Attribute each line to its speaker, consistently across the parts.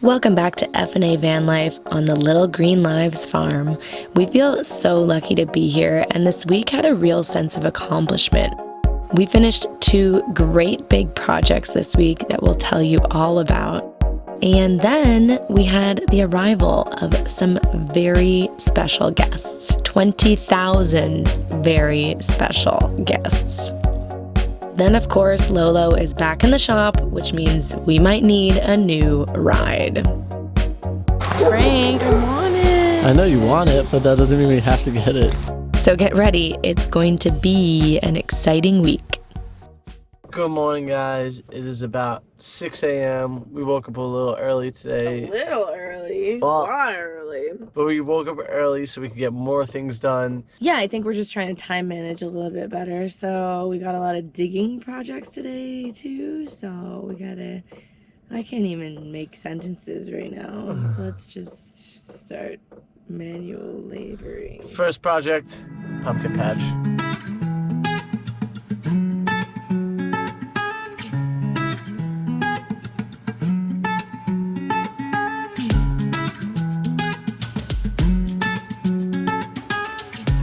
Speaker 1: Welcome back to FnA Van Life on the Little Green Lives farm. We feel so lucky to be here, and this week had a real sense of accomplishment. We finished 2 great big projects this week that we'll tell you all about. And then we had the arrival of some very special guests, 20,000 very special guests. Then, of course, Lolo is back in the shop, which means we might need a new ride. Frank, I want it.
Speaker 2: I know you want it, but that doesn't mean we have to get it.
Speaker 1: So get ready. It's going to be an exciting week.
Speaker 2: Good morning, guys. It is about 6 a.m. We woke up a little early today.
Speaker 3: A little early. A
Speaker 2: Well,
Speaker 3: lot early.
Speaker 2: But we woke up early so we could get more things done.
Speaker 3: Yeah, I think we're just trying to time manage a little bit better. So we got a lot of digging projects today too. So we gotta, I can't even make sentences right now. Let's just start manual laboring.
Speaker 2: First project, pumpkin patch.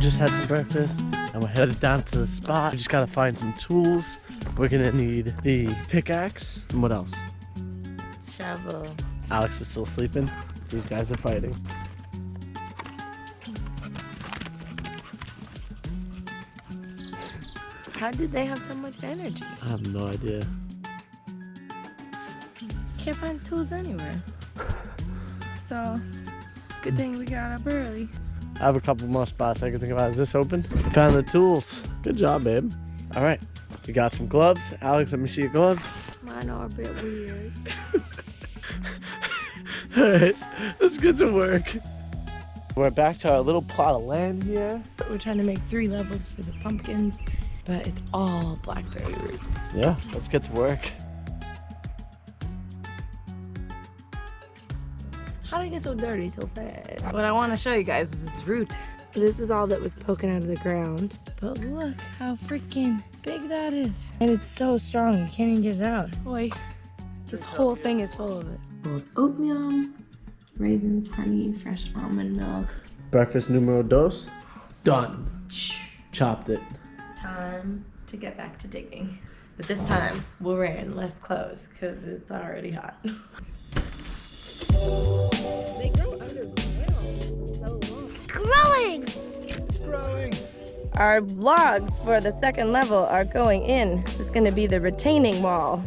Speaker 2: Just had some breakfast and we're headed down to the spot. We just gotta find some tools. We're gonna need the pickaxe and what else?
Speaker 3: Shovel.
Speaker 2: Alex is still sleeping. These guys are fighting.
Speaker 3: How did they have so much energy?
Speaker 2: I have no idea.
Speaker 3: Can't find tools anywhere. So, good thing we got up early.
Speaker 2: I have a couple more spots I can think about. Is this open? Found the tools. Good job, babe. All right, we got some gloves. Alex, let me see your gloves.
Speaker 3: Mine are a bit weird.
Speaker 2: All right, let's get to work. We're back to our little plot of land here.
Speaker 3: We're trying to make 3 levels for the pumpkins, but it's all blackberry roots.
Speaker 2: Yeah, let's get to work.
Speaker 3: How did it get so dirty so fast? What I want to show you guys is this root. This is all that was poking out of the ground. But look how freaking big that is. And it's so strong, you can't even get it out. Boy, this whole thing is full of it. Oatmeal, raisins, honey, fresh almond milk.
Speaker 2: Breakfast numero dos. Done. Chopped it.
Speaker 3: Time to get back to digging. But this time, we're wearing less clothes because it's already hot. They grow underground for so long.
Speaker 2: It's growing.
Speaker 3: Our logs for the second level are going in. This is gonna be the retaining wall.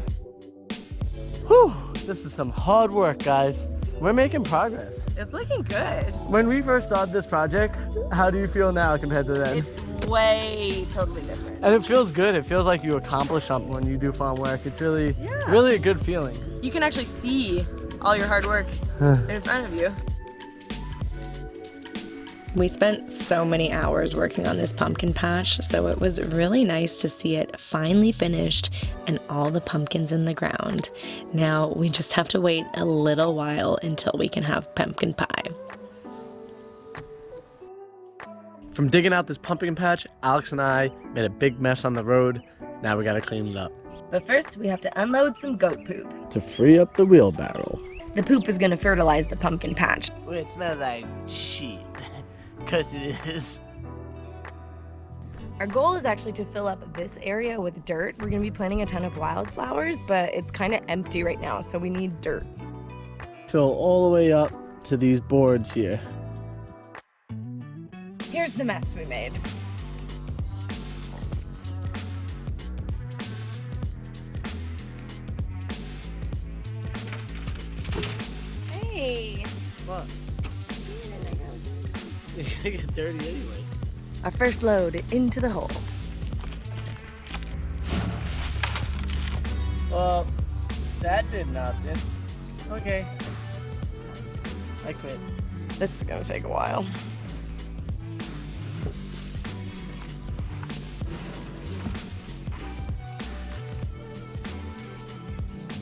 Speaker 2: Whew, this is some hard work, guys. We're making progress.
Speaker 3: It's looking good.
Speaker 2: When we first started this project, how do you feel now compared to then?
Speaker 3: It's way totally different.
Speaker 2: And it feels good. It feels like you accomplish something when you do farm work. It's really,
Speaker 3: Yeah.
Speaker 2: really a good feeling.
Speaker 3: You can actually see all your hard work in front of you.
Speaker 1: We spent so many hours working on this pumpkin patch, so it was really nice to see it finally finished and all the pumpkins in the ground. Now we just have to wait a little while until we can have pumpkin pie.
Speaker 2: From digging out this pumpkin patch, Alex and I made a big mess on the road. Now we gotta clean it up.
Speaker 3: But first, we have to unload some goat poop.
Speaker 2: To free up the wheelbarrow.
Speaker 3: The poop is gonna fertilize the pumpkin patch.
Speaker 2: It smells like shit. Cause it is.
Speaker 3: Our goal is actually to fill up this area with dirt. We're gonna be planting a ton of wildflowers, but it's kind of empty right now, so we need dirt.
Speaker 2: Fill all the way up to these boards here.
Speaker 3: Here's the mess we made. Hey!
Speaker 2: What? You're gonna get dirty anyway.
Speaker 3: Our first load into the hole.
Speaker 2: Well, that did nothing. Okay. I quit.
Speaker 3: This is gonna take a while.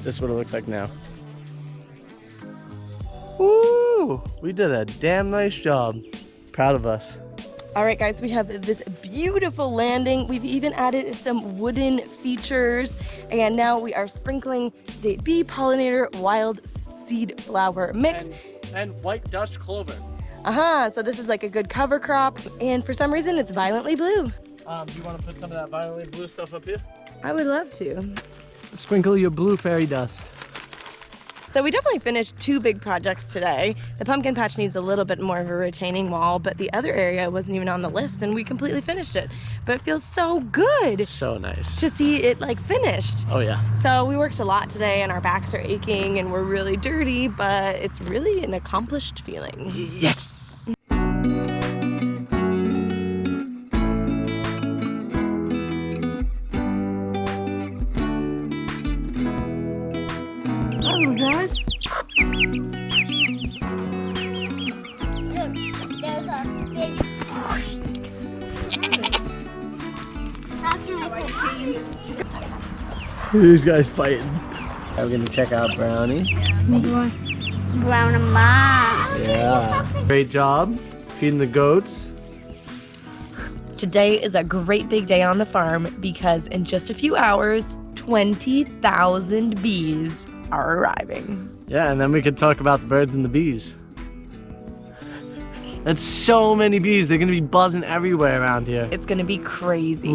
Speaker 2: This is what it looks like now. Woo! We did a damn nice job. Proud of us.
Speaker 3: All right, guys, we have this beautiful landing. We've even added some wooden features, and now we are sprinkling the bee pollinator wild seed flower mix.
Speaker 2: And white Dutch clover.
Speaker 3: So this is like a good cover crop, and for some reason it's violently blue.
Speaker 2: Do you want to put some of that violently blue stuff up here?
Speaker 3: I would love to.
Speaker 2: Sprinkle your blue fairy dust.
Speaker 3: So we definitely finished 2 big projects today. The pumpkin patch needs a little bit more of a retaining wall, but the other area wasn't even on the list and we completely finished it. But it feels so good.
Speaker 2: So nice.
Speaker 3: To see it like finished.
Speaker 2: Oh yeah.
Speaker 3: So we worked a lot today and our backs are aching and we're really dirty, but it's really an accomplished feeling.
Speaker 2: Yes.
Speaker 3: Oh, guys.
Speaker 4: There's a big.
Speaker 2: These guys fighting. We're gonna check out Brownie.
Speaker 4: Brown and mouse.
Speaker 2: Yeah. Great job feeding the goats.
Speaker 3: Today is a great big day on the farm because in just a few hours, 20,000 bees are arriving.
Speaker 2: Yeah, and then we could talk about the birds and the bees. That's so many bees. They're gonna be buzzing everywhere around here.
Speaker 3: It's gonna be crazy.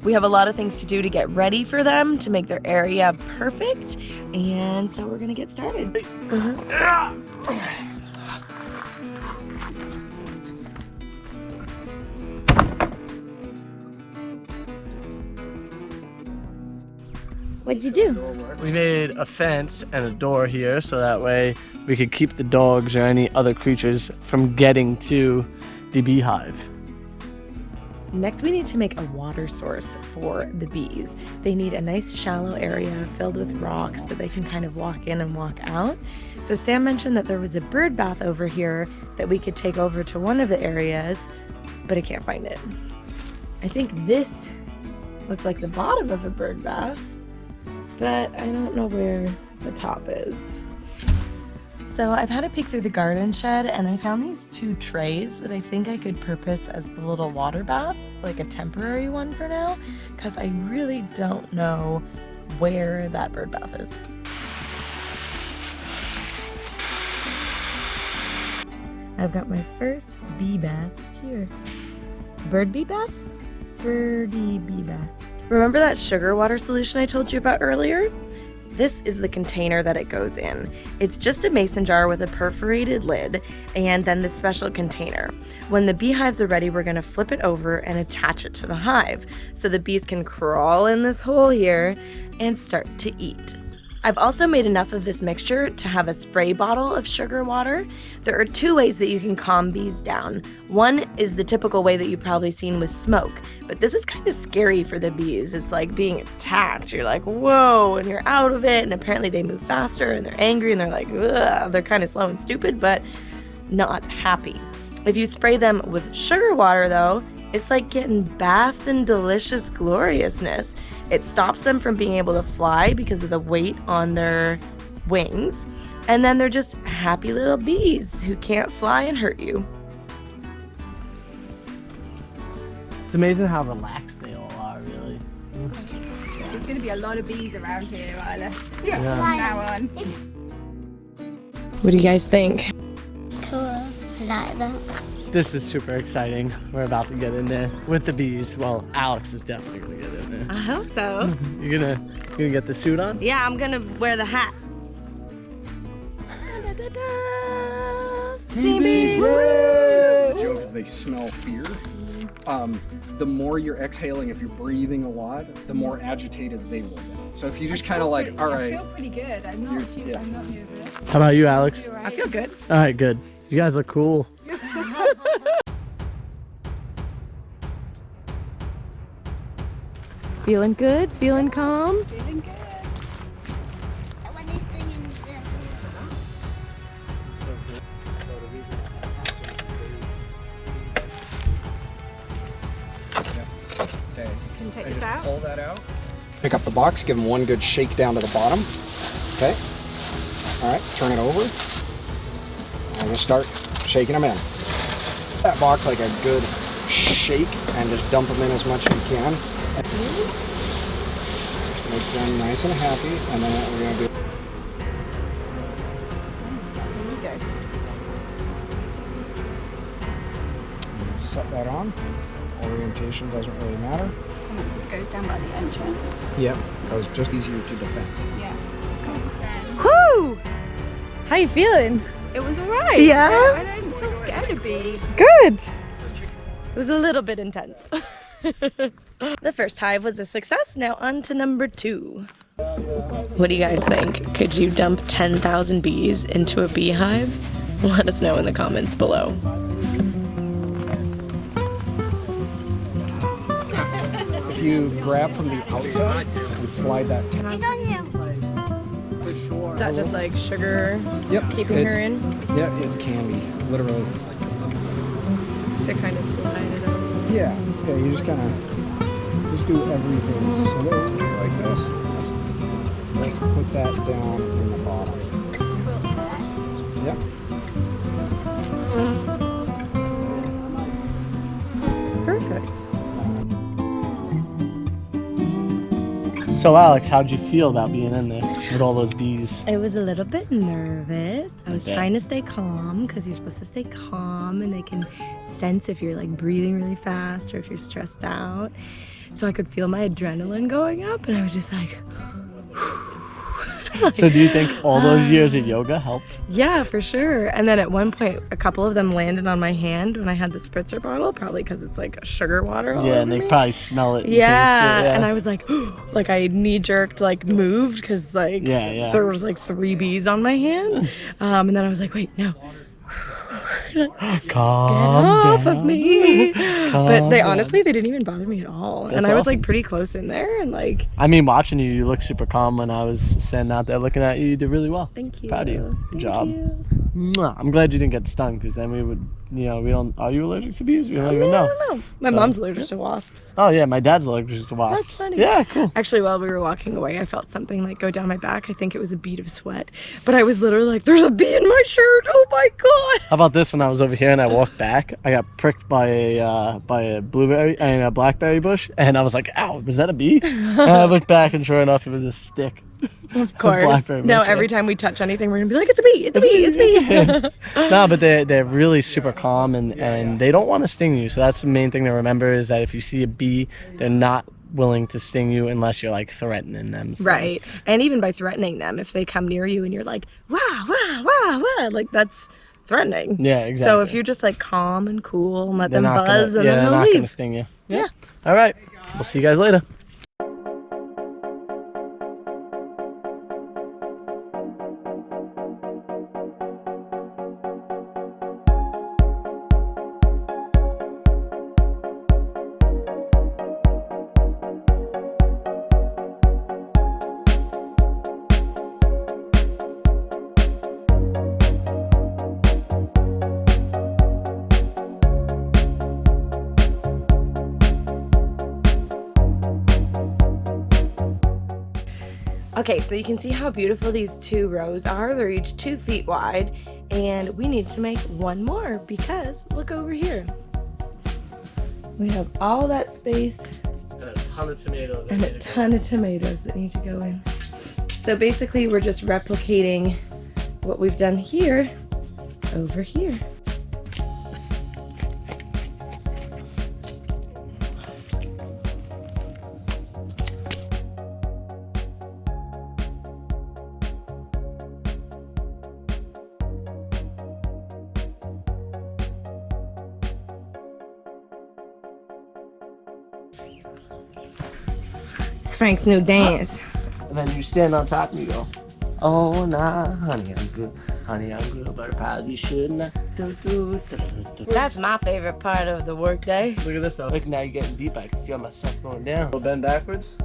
Speaker 3: We have a lot of things to do to get ready for them, to make their area perfect, and so we're gonna get started. What'd you do?
Speaker 2: We made a fence and a door here so that way we could keep the dogs or any other creatures from getting to the beehive.
Speaker 3: Next, we need to make a water source for the bees. They need a nice shallow area filled with rocks so they can kind of walk in and walk out. So Sam mentioned that there was a bird bath over here that we could take over to one of the areas, but I can't find it. I think this looks like the bottom of a bird bath, but I don't know where the top is. So I've had a peek through the garden shed and I found these 2 trays that I think I could purpose as the little water bath, like a temporary one for now, because I really don't know where that bird bath is. I've got my first bee bath here. Bird bee bath? Birdie bee bath. Remember that sugar water solution I told you about earlier? This is the container that it goes in. It's just a mason jar with a perforated lid and then this special container. When the beehives are ready, we're gonna flip it over and attach it to the hive so the bees can crawl in this hole here and start to eat. I've also made enough of this mixture to have a spray bottle of sugar water. There are 2 ways that you can calm bees down. One is the typical way that you've probably seen with smoke, but this is kind of scary for the bees. It's like being attacked. You're like, whoa, and you're out of it, and apparently they move faster, and they're angry, and they're like, ugh. They're kind of slow and stupid, but not happy. If you spray them with sugar water, though, it's like getting bathed in delicious gloriousness. It stops them from being able to fly because of the weight on their wings. And then they're just happy little bees who can't fly and hurt you.
Speaker 2: It's amazing how relaxed they all are, really.
Speaker 5: There's going to be a lot of bees around here, Isla.
Speaker 2: Yeah.
Speaker 5: Now on.
Speaker 3: What do you guys think?
Speaker 4: Cool. Like that.
Speaker 2: This is super exciting. We're about to get in there with the bees. Well, Alex is definitely gonna get in there.
Speaker 3: I hope so.
Speaker 2: You're gonna get the suit on?
Speaker 3: Yeah, I'm gonna wear the hat. Team bees!
Speaker 6: Joke is they smell fear. The more you're exhaling, if you're breathing a lot, the more agitated they will get. So if you just kind of like, all
Speaker 5: I
Speaker 6: right,
Speaker 5: feel pretty good. I'm not too.
Speaker 6: yeah.
Speaker 5: I'm not nervous.
Speaker 2: How about you, Alex?
Speaker 5: You're
Speaker 3: I
Speaker 5: right.
Speaker 3: feel good.
Speaker 2: All right, good. You guys look cool.
Speaker 3: Feeling good? Feeling calm?
Speaker 5: Feeling good.
Speaker 4: When they sing in
Speaker 6: okay,
Speaker 5: Can you take
Speaker 6: and
Speaker 5: this
Speaker 6: just
Speaker 5: out?
Speaker 6: pull that out. Pick up the box, give them one good shake down to the bottom. Okay. All right, turn it over. And just start shaking them in. That box like a good shake and just dump them in as much as you can. Make them nice and happy, and then what we're gonna do. set that on. Orientation doesn't really matter.
Speaker 5: And it just goes down by the entrance.
Speaker 6: Yep, because it's just easier to defend.
Speaker 5: Yeah.
Speaker 3: Whoo! How you feeling?
Speaker 5: It was alright.
Speaker 3: Yeah?
Speaker 5: I don't feel scared of bees.
Speaker 3: Good. It was a little bit intense. The first hive was a success. Now on to number 2.
Speaker 1: What do you guys think? Could you dump 10,000 bees into a beehive? Let us know in the comments below.
Speaker 6: If you grab from the outside and slide that
Speaker 4: He's on you.
Speaker 3: Is that just like sugar keeping her in?
Speaker 6: Yeah, it's candy, literally.
Speaker 3: To kind of slide it over.
Speaker 6: Yeah, you just kind of do everything slowly like this. Let's put that down in the bottom. Yep.
Speaker 3: Perfect.
Speaker 2: So Alex, how'd you feel about being in there with all those bees?
Speaker 3: I was a little bit nervous. I was
Speaker 2: Okay.
Speaker 3: trying to stay calm because you're supposed to stay calm and they can sense if you're like breathing really fast or if you're stressed out. So I could feel my adrenaline going up and I was just like,
Speaker 2: So do you think all those years of yoga helped?
Speaker 3: yeah, for sure. And then at one point, a couple of them landed on my hand when I had the spritzer bottle, probably because it's like sugar water all
Speaker 2: Yeah,
Speaker 3: over
Speaker 2: and they
Speaker 3: me.
Speaker 2: probably smell it and
Speaker 3: Yeah,
Speaker 2: taste it.
Speaker 3: and I was like, like I knee jerked, like moved because like
Speaker 2: Yeah.
Speaker 3: there was like 3 bees on my hand, and then I was like, wait, no,
Speaker 2: Calm
Speaker 3: get off
Speaker 2: down.
Speaker 3: of me. But they
Speaker 2: down.
Speaker 3: honestly, they didn't even bother me at all,
Speaker 2: That's
Speaker 3: and I was
Speaker 2: awesome.
Speaker 3: like pretty close in there, and like,
Speaker 2: I mean, watching you, you look super calm when I was standing out there looking at you. You did really well.
Speaker 3: thank you.
Speaker 2: Proud of you. Good
Speaker 3: Thank
Speaker 2: job.
Speaker 3: you.
Speaker 2: Mwah. I'm glad you didn't get stung because then we would, we don't. Are you allergic to bees? We don't
Speaker 3: I
Speaker 2: even know.
Speaker 3: don't know. My mom's allergic to wasps.
Speaker 2: Oh yeah, my dad's allergic to wasps.
Speaker 3: That's funny.
Speaker 2: Yeah, cool.
Speaker 3: Actually, while we were walking away, I felt something like go down my back. I think it was a bead of sweat, but I was literally like, "There's a bee in my shirt! Oh my god!"
Speaker 2: How about this? When I was over here and I walked back, I got pricked by a blueberry and a blackberry bush, and I was like, "Ow, was that a bee?" And I looked back, and sure enough, it was a stick.
Speaker 3: Of course.
Speaker 2: blackberry
Speaker 3: No,
Speaker 2: bush,
Speaker 3: every
Speaker 2: yeah.
Speaker 3: time we touch anything, we're gonna be like, "It's a bee! It's a bee! It's a bee!"
Speaker 2: No, but they're really super calm and they don't want to sting you. So that's the main thing to remember is that if you see a bee, they're not willing to sting you unless you're like threatening them. So.
Speaker 3: Right. And even by threatening them, if they come near you and you're like, "Wah, wah, wah, wah," like that's threatening.
Speaker 2: Yeah, exactly.
Speaker 3: So if you're just like calm and cool and let
Speaker 2: They're
Speaker 3: them
Speaker 2: not
Speaker 3: buzz
Speaker 2: gonna,
Speaker 3: and
Speaker 2: yeah,
Speaker 3: then
Speaker 2: they're
Speaker 3: they'll
Speaker 2: not
Speaker 3: leave.
Speaker 2: gonna sting you.
Speaker 3: Yeah.
Speaker 2: All right. We'll see you guys later.
Speaker 3: Okay, so you can see how beautiful these 2 rows are. They're each 2 feet wide, and we need to make one more because look over here. We have all that space
Speaker 2: And a ton of tomatoes.
Speaker 3: and a ton of tomatoes that need to go in. So basically, we're just replicating what we've done here over here. It's Frank's new dance.
Speaker 2: And then you stand on top and you go, "Oh nah, honey, I'm good. Honey, I'm good, but I probably shouldn't."
Speaker 3: That's my favorite part of the workday.
Speaker 2: Look at this though. Look, now you're getting deep. I can feel myself going down. We'll bend backwards.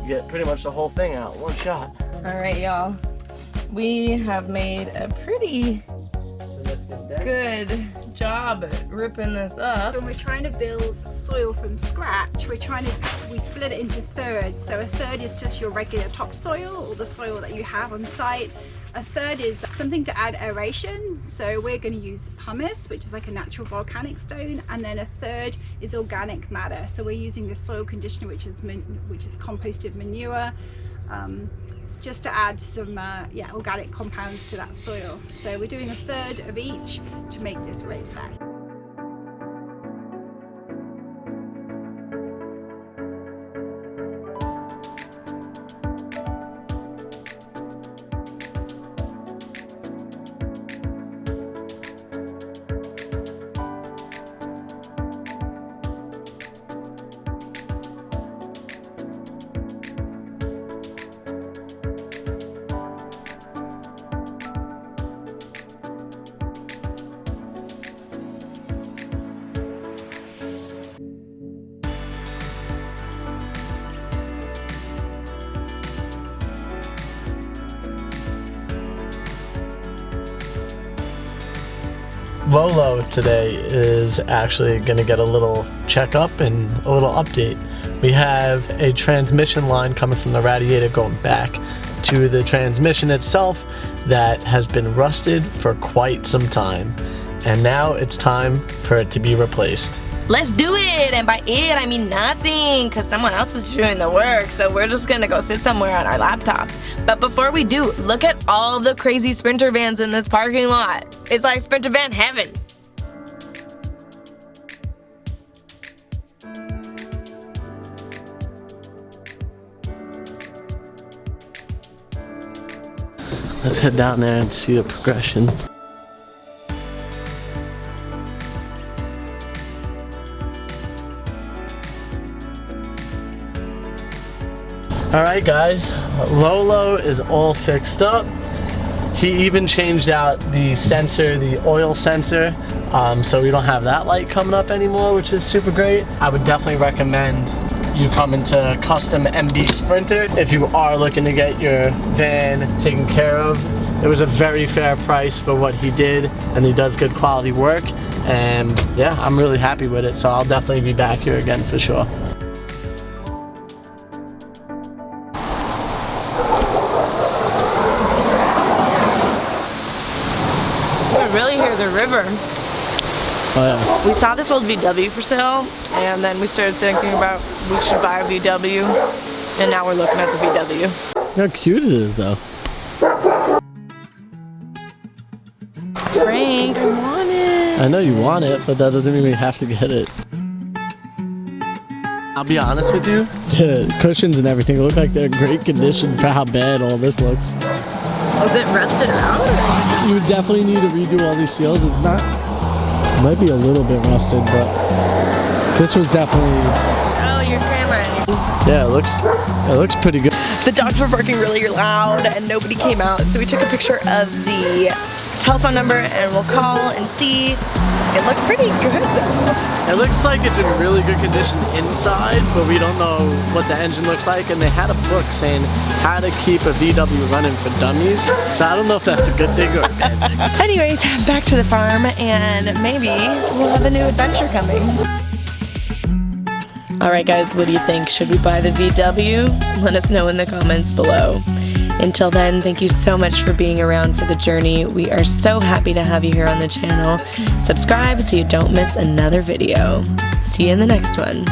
Speaker 2: You get pretty much the whole thing out, one shot.
Speaker 3: All right, y'all. We have made a pretty good job at ripping this up.
Speaker 5: When we're trying to build soil from scratch, we split it into thirds. So a third is just your regular topsoil or the soil that you have on site. A third is something to add aeration. So we're going to use pumice, which is like a natural volcanic stone. And then a third is organic matter. So we're using the soil conditioner, which is composted manure. Just to add some organic compounds to that soil. So we're doing a third of each to make this raised bed.
Speaker 2: Lolo today is actually going to get a little checkup and a little update. We have a transmission line coming from the radiator going back to the transmission itself that has been rusted for quite some time. And now it's time for it to be replaced.
Speaker 1: Let's do it! And by it, I mean nothing, because someone else is doing the work, so we're just gonna go sit somewhere on our laptops. But before we do, look at all the crazy Sprinter vans in this parking lot. It's like Sprinter van heaven.
Speaker 2: Let's head down there and see the progression. Alright guys, Lolo is all fixed up. He even changed out the sensor, the oil sensor, so we don't have that light coming up anymore, which is super great. I would definitely recommend you come into custom MD Sprinter if you are looking to get your van taken care of. It was a very fair price for what he did, and he does good quality work, and yeah, I'm really happy with it, so I'll definitely be back here again for sure.
Speaker 3: Really hear the river.
Speaker 2: Oh yeah.
Speaker 3: We saw this old VW for sale, and then we started thinking about we should buy a VW, and now we're looking at the VW.
Speaker 2: How cute it is though.
Speaker 3: Frank, I want it.
Speaker 2: I know you want it, but that doesn't mean we have to get it. I'll be honest with you, the cushions and everything look like they're in great condition for how bad all this looks.
Speaker 3: Was it rusted out?
Speaker 2: You would definitely need to redo all these seals. It's not, it might be a little bit rusted, but this was definitely.
Speaker 3: Oh, your camera.
Speaker 2: Yeah, it looks pretty good.
Speaker 1: The dogs were barking really loud and nobody came out, so we took a picture of the telephone number and we'll call and see. It looks pretty good though.
Speaker 2: It looks like it's in really good condition inside, but we don't know what the engine looks like, and they had a book saying how to keep a VW running for dummies, so I don't know if that's a good thing or a bad thing.
Speaker 1: Anyways, back to the farm, and maybe we'll have a new adventure coming. Alright guys, what do you think? Should we buy the VW? Let us know in the comments below. Until then, thank you so much for being around for the journey. We are so happy to have you here on the channel. Subscribe so you don't miss another video. See you in the next one.